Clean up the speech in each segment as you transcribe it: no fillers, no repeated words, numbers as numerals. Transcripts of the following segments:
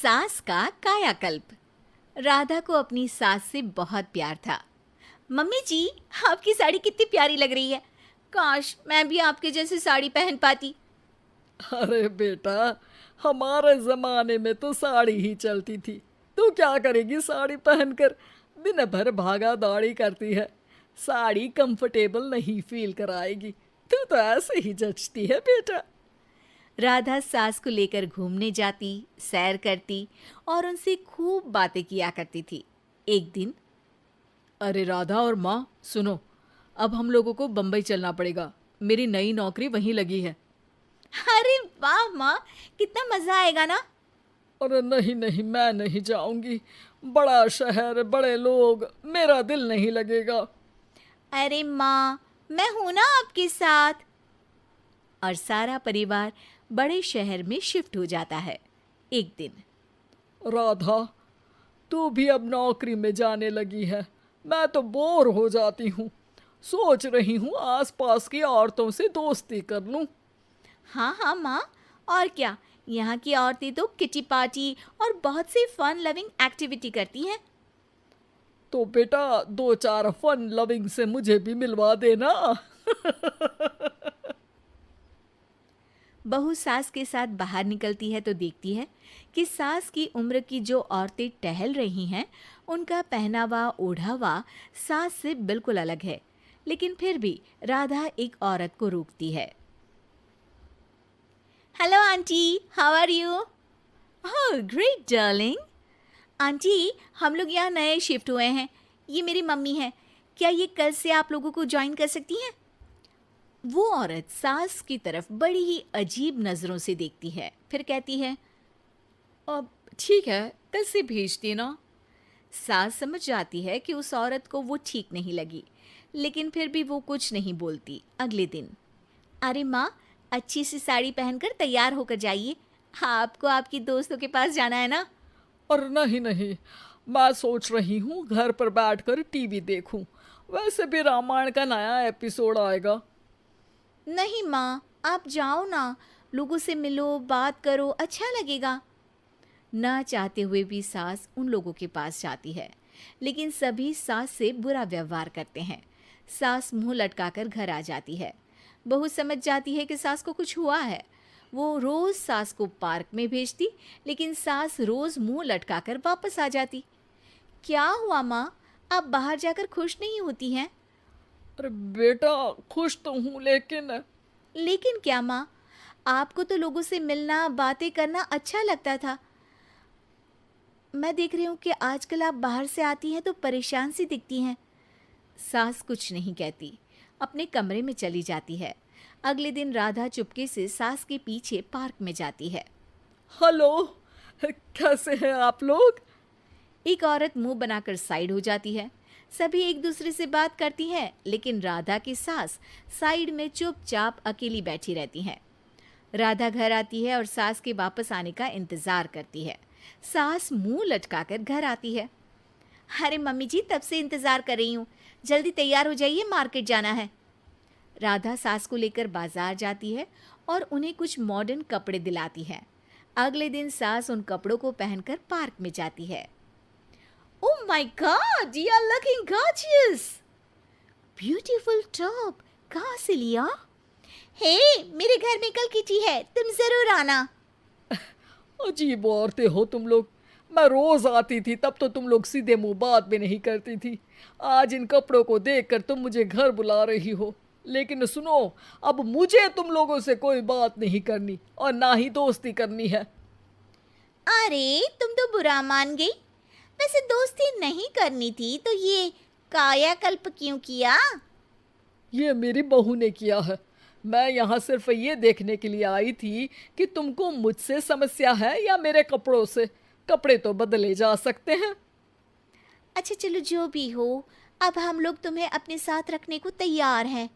सास का कायाकल्प। राधा को अपनी सास से बहुत प्यार था। मम्मी जी, आपकी साड़ी कितनी प्यारी लग रही है। काश मैं भी आपके जैसी साड़ी पहन पाती। अरे बेटा, हमारे जमाने में तो साड़ी ही चलती थी। तू क्या करेगी साड़ी पहनकर? दिन भर भागा दौड़ी करती है। साड़ी कंफर्टेबल नहीं फील कराएगी। तू तो ऐसे ही जचती है बेटा। राधा सास को लेकर घूमने जाती, सैर करती और उनसे खूब बातें किया करती थी। एक दिन, अरे राधा और माँ सुनो, अब हम लोगों को बम्बई चलना पड़ेगा। मेरी नई नौकरी वहीं लगी है। अरे वाह माँ, कितना मजा आएगा ना। अरे नहीं नहीं, मैं नहीं जाऊंगी। बड़ा शहर, बड़े लोग, मेरा दिल नहीं लगेगा। अरे माँ, मैं हूं ना आपके साथ। और सारा परिवार बड़े शहर में शिफ्ट हो जाता है। एक दिन, राधा, तू भी अब नौकरी में जाने लगी है। मैं तो बोर हो जाती हूँ। सोच रही हूँ आसपास की औरतों से दोस्ती कर लूँ। हाँ हाँ माँ, और क्या। यहाँ की औरतें तो किटी पार्टी और बहुत सी फन लविंग एक्टिविटी करती हैं। तो बेटा, दो चार फन लविंग से मुझे भी मिलवा देना। बहू सास के साथ बाहर निकलती है तो देखती है कि सास की उम्र की जो औरतें टहल रही हैं, उनका पहनावा ओढ़ावा सास से बिल्कुल अलग है। लेकिन फिर भी राधा एक औरत को रोकती है। Hello aunty, how are you? Oh great darling. Aunty, हम लोग यहाँ नए शिफ्ट हुए हैं। ये मेरी मम्मी है। क्या ये कल से आप लोगों को ज्वाइन कर सकती हैं? वो औरत सास की तरफ बड़ी ही अजीब नज़रों से देखती है, फिर कहती है, अब ठीक है, कल से भेज देना। सास समझ जाती है कि उस औरत को वो ठीक नहीं लगी, लेकिन फिर भी वो कुछ नहीं बोलती। अगले दिन, अरे माँ, अच्छी सी साड़ी पहनकर तैयार होकर जाइए। आपको आपकी दोस्तों के पास जाना है ना। और नहीं नहीं, मैं सोच रही हूँ घर पर बैठकर टीवी देखूं। वैसे भी रामायण का नया एपिसोड आएगा। नहीं माँ, आप जाओ ना, लोगों से मिलो, बात करो, अच्छा लगेगा। ना चाहते हुए भी सास उन लोगों के पास जाती है, लेकिन सभी सास से बुरा व्यवहार करते हैं। सास मुंह लटकाकर घर आ जाती है। बहू समझ जाती है कि सास को कुछ हुआ है। वो रोज सास को पार्क में भेजती, लेकिन सास रोज मुंह लटकाकर वापस आ जाती। क्या हुआ माँ, आप बाहर जाकर खुश नहीं होती हैं? अरे बेटा, खुश तो हूँ लेकिन लेकिन क्या माँ, आपको तो लोगों से मिलना, बातें करना अच्छा लगता था। मैं देख रही हूँ कि आजकल आप बाहर से आती हैं तो परेशान सी दिखती हैं। सास कुछ नहीं कहती, अपने कमरे में चली जाती है। अगले दिन राधा चुपके से सास के पीछे पार्क में जाती है। हेलो, कैसे हैं आप लोग? एक औरत मुंह बनाकर साइड हो जाती है। सभी एक दूसरे से बात करती हैं, लेकिन राधा की सास साइड में चुपचाप अकेली बैठी रहती हैं। राधा घर आती है और सास के वापस आने का इंतजार करती है। सास मुंह लटकाकर घर आती है। अरे मम्मी जी, तब से इंतजार कर रही हूँ, जल्दी तैयार हो जाइए, मार्केट जाना है। राधा सास को लेकर बाजार जाती है और उन्हें कुछ मॉडर्न कपड़े दिलाती है। अगले दिन सास उन कपड़ों को पहनकर पार्क में जाती है। Oh my God, you are looking gorgeous. Beautiful top, कहाँ से लिया? हे, मेरे घर में कल किटी है, तुम जरूर आना। अजीब औरतें हो तुम लोग। मैं रोज आती थी तब तो तुम लोग सीधे मुंह बात भी नहीं करती थी। आज इन कपड़ों को देखकर तुम मुझे घर बुला रही हो। लेकिन सुनो, अब मुझे तुम लोगों से कोई बात नहीं करनी और ना ही दोस्ती करनी है। अरे तुम तो बुरा मान गई। वैसे दोस्ती नहीं करनी थी तो ये कायाकल्प क्यों किया? ये मेरी बहू ने किया है। मैं यहाँ सिर्फ ये देखने के लिए आई थी कि तुमको मुझसे समस्या है या मेरे कपड़ों से। कपड़े तो बदले जा सकते हैं। अच्छा चलो, जो भी हो, अब हम लोग तुम्हें अपने साथ रखने को तैयार हैं।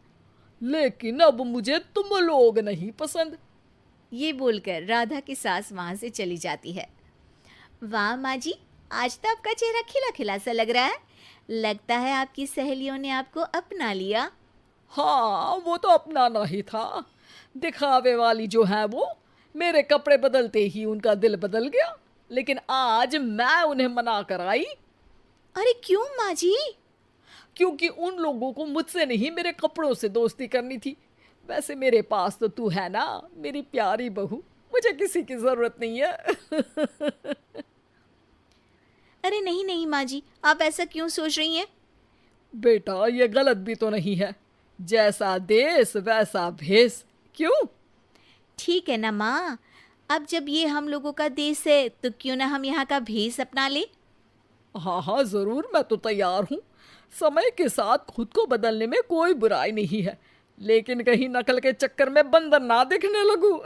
लेकिन अब मुझे तुम लोग नहीं पसंद। ये बोलकर राधा की सास वहां से चली जाती है। वाह माँ जी, आज तो आपका चेहरा खिला खिला सा लग रहा है। लगता है आपकी सहेलियों ने आपको अपना लिया। हाँ, वो तो अपनाना ही था। दिखावे वाली जो है वो, मेरे कपड़े बदलते ही उनका दिल बदल गया। लेकिन आज मैं उन्हें मना कर आई, अरे क्यों माँ जी? क्योंकि उन लोगों को मुझसे नहीं मेरे कपड़ों से दोस्ती करनी थी। वैसे मेरे पास तो तू है ना, मेरी प्यारी बहू, मुझे किसी की जरूरत नहीं है। अरे नहीं नहीं माँ जी, आप ऐसा क्यों सोच रही हैं? बेटा ये गलत भी तो नहीं है, जैसा देश वैसा भेष। क्यों? ठीक है ना माँ, अब जब ये हम लोगों का देश है तो क्यों ना हम यहाँ का भेष अपना ले। हाँ हाँ जरूर, मैं तो तैयार हूँ। समय के साथ खुद को बदलने में कोई बुराई नहीं है, लेकिन कहीं नकल के चक्कर में बंदर ना दिखने लगूं।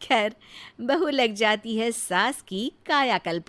खैर, बहू लग जाती है सास की कायाकल्प